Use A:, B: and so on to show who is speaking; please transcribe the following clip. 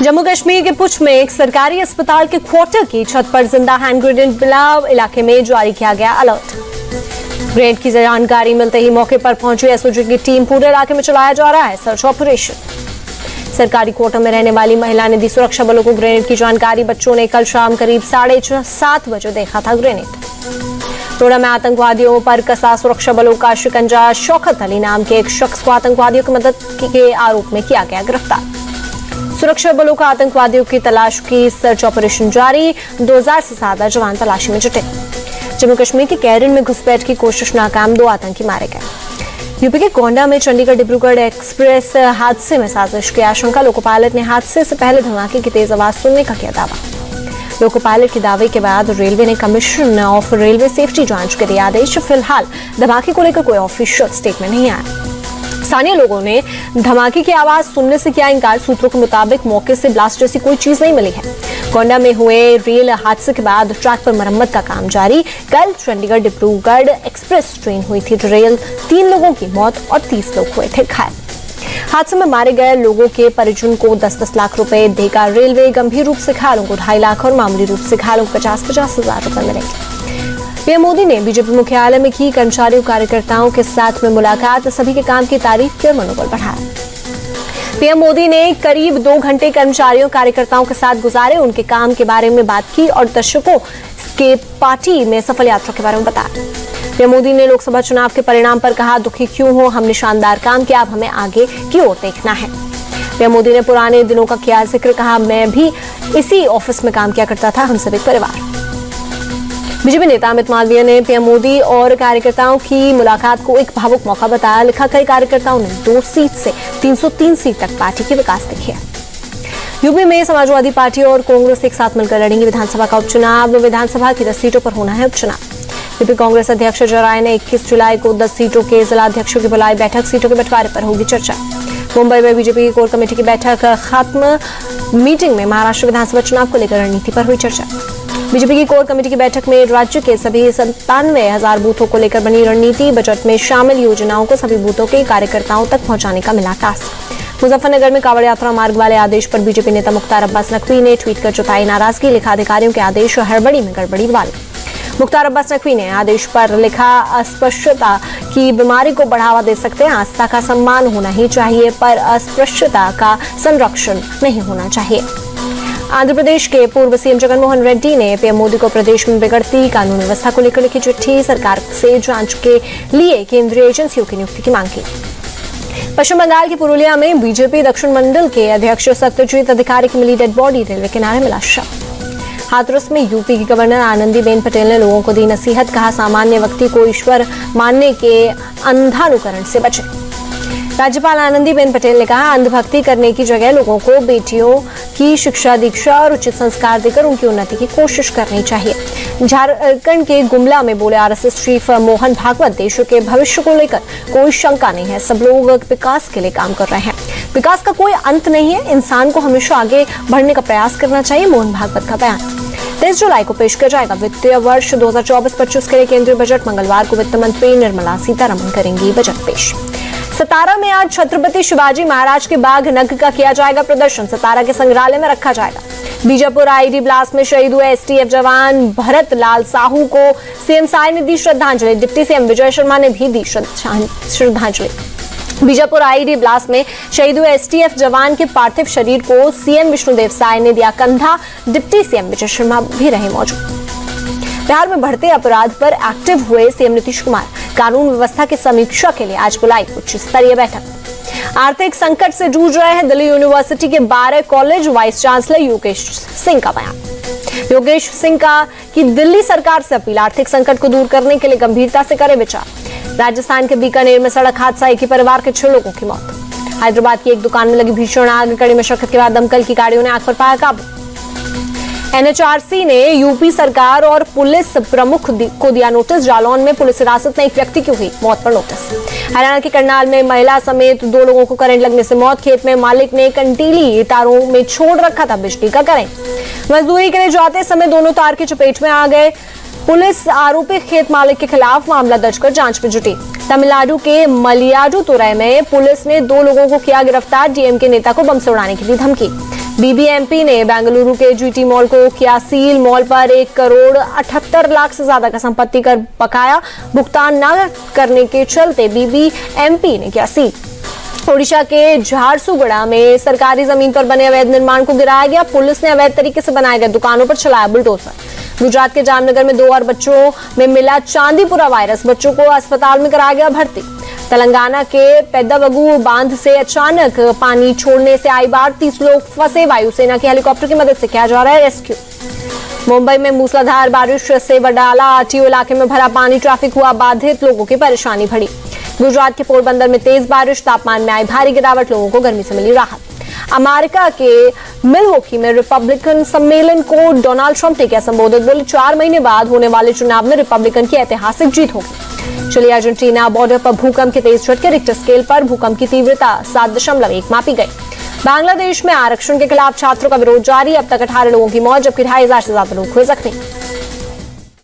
A: जम्मू कश्मीर के पुंछ में एक सरकारी अस्पताल के क्वार्टर की छत पर जिंदा हैंड ग्रेनेड बिलाव इलाके में जारी किया गया अलर्ट। ग्रेनेड की जानकारी मिलते ही मौके पर पहुंची एसओजी की टीम पूरे इलाके में चलाया जा रहा है सर्च ऑपरेशन। सरकारी क्वार्टर में रहने वाली महिला ने दी सुरक्षा बलों को ग्रेनेड की जानकारी। बच्चों ने कल शाम करीब 7:30 बजे देखा था ग्रेनेड। टोडा में आतंकवादियों पर कसा सुरक्षा बलों का शिकंजा। शौकत अली नाम के एक शख्स को आतंकवादियों की मदद के आरोप में किया गया गिरफ्तार। सुरक्षा बलों का आतंकवादियों की तलाश की सर्च ऑपरेशन जारी। 2000 से ज्यादा जवान तलाशी में जुटे। जम्मू कश्मीर के कैरन में घुसपैठ की कोशिश नाकाम, 2 आतंकी मारे गए। यूपी के गोंडा में चंडीगढ़ डिब्रूगढ़ एक्सप्रेस हादसे में साजिश की आशंका। लोको पायलट ने हादसे से पहले धमाके की तेज आवाज सुनने का किया दावा। लोको पायलट के दावे के बाद रेलवे ने कमीशन ऑफ रेलवे सेफ्टी जांच के दिए आदेश। फिलहाल धमाके को लेकर कोई ऑफिशियल स्टेटमेंट नहीं आया। स्थानीय लोगों ने धमाके की आवाज सुनने से किया इनकार। सूत्रों के मुताबिक मौके से ब्लास्ट जैसी कोई चीज नहीं मिली है। गोंडा में हुए रेल हादसे के बाद ट्रैक पर मरम्मत का काम जारी। कल चंडीगढ़ डिब्रूगढ़ एक्सप्रेस ट्रेन हुई थी रेल। 3 लोगों की मौत और 30 लोग हुए थे घायल। हादसे में मारे गए लोगों के परिजन को 10-10 लाख रुपए देगा रेलवे। गंभीर रूप से घायलों को 2.5 लाख और मामूली रूप से घायलों को 50-50 हजार रुपए मिलेंगे। पीएम मोदी ने बीजेपी मुख्यालय में की कर्मचारियों कार्यकर्ताओं के साथ में मुलाकात। सभी के काम की तारीफ की और मनोबल बढ़ाया। पीएम मोदी ने करीब 2 घंटे कर्मचारियों कार्यकर्ताओं के साथ गुजारे। उनके काम के बारे में बात की और दर्शकों के पार्टी में सफल यात्रा के बारे में बताया। पीएम मोदी ने लोकसभा चुनाव के परिणाम पर कहा, दुखी क्यों हो, हमने शानदार काम किया, अब हमें आगे की ओर देखना है। पीएम मोदी ने पुराने दिनों का किया जिक्र। कहा, मैं भी इसी ऑफिस में काम किया करता था, हम सब एक परिवार। बीजेपी नेता अमित मालवीय ने पीएम मोदी और कार्यकर्ताओं की मुलाकात को एक भावुक मौका बताया। लिखा, कई कार्यकर्ताओं ने 2 सीट से 303 सीट तक पार्टी के विकास देखी है। यूपी में समाजवादी पार्टी और कांग्रेस एक साथ मिलकर लड़ेंगी विधानसभा का उपचुनाव। विधानसभा की 10 सीटों पर होना है उपचुनाव। यूपी कांग्रेस अध्यक्ष अजय राय ने 21 जुलाई को 10 सीटों के जिलाध्यक्षों की बुलाई बैठक। सीटों के बंटवारे पर होगी चर्चा। मुंबई में बीजेपी की कोर कमेटी की बैठक खत्म। मीटिंग में महाराष्ट्र विधानसभा चुनाव को लेकर रणनीति पर हुई चर्चा। बीजेपी की कोर कमेटी की बैठक में राज्य के सभी 97,000 बूथों को लेकर बनी रणनीति। बजट में शामिल योजनाओं को सभी बूथों के कार्यकर्ताओं तक पहुंचाने का मिला टास्क। मुजफ्फरनगर में कांवड़ यात्रा मार्ग वाले आदेश पर बीजेपी नेता मुख्तार अब्बास नकवी ने ट्वीट कर जताई नाराजगी। लिखा, अधिकारियों के आदेश हड़बड़ी में गड़बड़ी वाले। मुख्तार अब्बास नकवी ने आदेश पर लिखा, अस्पष्टता की बीमारी को बढ़ावा दे सकते हैं। आस्था का सम्मान होना ही चाहिए, पर अस्पष्टता का संरक्षण नहीं होना चाहिए। आंध्र प्रदेश के पूर्व सीएम जगनमोहन रेड्डी ने पीएम मोदी को प्रदेश में बिगड़ती कानून व्यवस्था को लेकर लिखी चिट्ठी। सरकार से जांच के लिए केंद्रीय एजेंसियों की नियुक्ति की मांग की। पश्चिम बंगाल के पुरुलिया में बीजेपी दक्षिण मंडल के अध्यक्ष सत्यजीत अधिकारी की मिली डेड बॉडी। रेलवे किनारे मिला शव। हाथरस में यूपी की गवर्नर आनंदीबेन पटेल ने लोगों को दी नसीहत। कहा, सामान्य व्यक्ति को ईश्वर मानने के अंधानुकरण से बचे। राज्यपाल आनंदीबेन पटेल ने कहा, अंधभक्ति करने की जगह लोगों को बेटियों की शिक्षा दीक्षा और उचित संस्कार देकर उनकी उन्नति की कोशिश करनी चाहिए। झारखंड के गुमला में बोले आरएसएस चीफ मोहन भागवत, देश के भविष्य को लेकर कोई शंका नहीं है, सब लोग विकास के लिए काम कर रहे हैं। विकास का कोई अंत नहीं है, इंसान को हमेशा आगे बढ़ने का प्रयास करना चाहिए। मोहन भागवत का बयान। 23 जुलाई को पेश किया जाएगा वित्तीय वर्ष 2024-25 के लिए केंद्रीय बजट। मंगलवार को वित्त मंत्री निर्मला सीतारमण करेंगी बजट पेश। सतारा में आज छत्रपति शिवाजी महाराज के बाघ नग का किया जाएगा प्रदर्शन। सतारा के संग्रहालय में रखा जाएगा। बीजापुर आईडी ब्लास्ट में शहीद हुए एसटीएफ जवान भरत लाल साहू को सीएम साय ने दी श्रद्धांजलि। डिप्टी सीएम विजय शर्मा ने भी दी श्रद्धांजलि। बीजापुर आईडी ब्लास्ट में शहीद हुए एसटीएफ जवान के पार्थिव शरीर को सीएम विष्णुदेव साय ने दिया कंधा। डिप्टी सीएम विजय शर्मा भी रहे मौजूद। बिहार में बढ़ते अपराध पर एक्टिव हुए सीएम नीतीश कुमार। कानून व्यवस्था की समीक्षा के लिए आज बुलाई उच्च स्तरीय बैठक। आर्थिक संकट से जूझ रहे हैं दिल्ली यूनिवर्सिटी के 12 college. Vice chancellor Yogesh Singh का बयान। योगेश सिंह का कि दिल्ली सरकार से अपील, आर्थिक संकट को दूर करने के लिए गंभीरता से करे विचार। राजस्थान के बीकानेर में सड़क हादसा, एक ही परिवार के 6 लोगों की मौत। हैदराबाद की एक दुकान में लगी भीषण आग, कड़ी मशक्कत के बाद दमकल की गाड़ियों ने आग पर पाया काबू। एनएचआरसी ने यूपी सरकार और पुलिस प्रमुख को दिया नोटिस। जालौन में पुलिस हिरासत में एक व्यक्ति की हुई मौत पर नोटिस। हरियाणा के करनाल में महिला समेत 2 लोगों को करंट लगने से मौत। खेत में मालिक ने कंटीली तारों में छोड़ रखा था बिजली का करंट। मजदूरी के लिए जाते समय दोनों तार की चपेट में आ गए। पुलिस आरोपी खेत मालिक के खिलाफ मामला दर्ज कर जांच में जुटी। तमिलनाडु के मलियाडुतुरई में पुलिस ने 2 लोगों को किया गिरफ्तार। डीएमके नेता को बम से उड़ाने की दी धमकी। बीबीएमपी ने बेंगलुरु के जीटी मॉल को किया सील। मॉल पर 1 करोड़ 78 लाख से ज्यादा का संपत्ति कर बकाया भुगतान न करने के चलते बीबीएमपी ने किया सील। ओडिशा के झारसुगुड़ा में सरकारी जमीन पर बने अवैध निर्माण को गिराया गया। पुलिस ने अवैध तरीके से बनाए गए दुकानों पर चलाया बुलडोजर। गुजरात के जामनगर में 2 और बच्चों में मिला चांदीपुरा वायरस। बच्चों को अस्पताल में कराया गया भर्ती। तेलंगाना के पेद्दावगु बांध से अचानक पानी छोड़ने से आई बाढ़। 30 लोग फंसे। वायुसेना के हेलीकॉप्टर की मदद से किया जा रहा है रेस्क्यू। मुंबई में मूसलाधार बारिश से वडाला आरटीओ इलाके में भरा पानी। ट्रैफिक हुआ बाधित। लोगों की परेशानी बढ़ी। गुजरात के पोरबंदर में तेज बारिश। तापमान में आई भारी गिरावट। लोगों को गर्मी से मिली राहत। अमेरिका के मिलवॉकी में रिपब्लिकन सम्मेलन को डोनाल्ड ट्रंप ने किया संबोधित। बोले 4 महीने बाद होने वाले चुनाव में रिपब्लिकन की ऐतिहासिक जीत होगी। चलिए, अर्जेंटीना बॉर्डर पर भूकंप के तेज झटके। रिक्टर स्केल पर भूकंप की तीव्रता 7.1 मापी गई। बांग्लादेश में आरक्षण के खिलाफ छात्रों का विरोध जारी। अब तक 18 लोगों की मौत जबकि 2500 से ज्यादा लोग हुए जख्मी।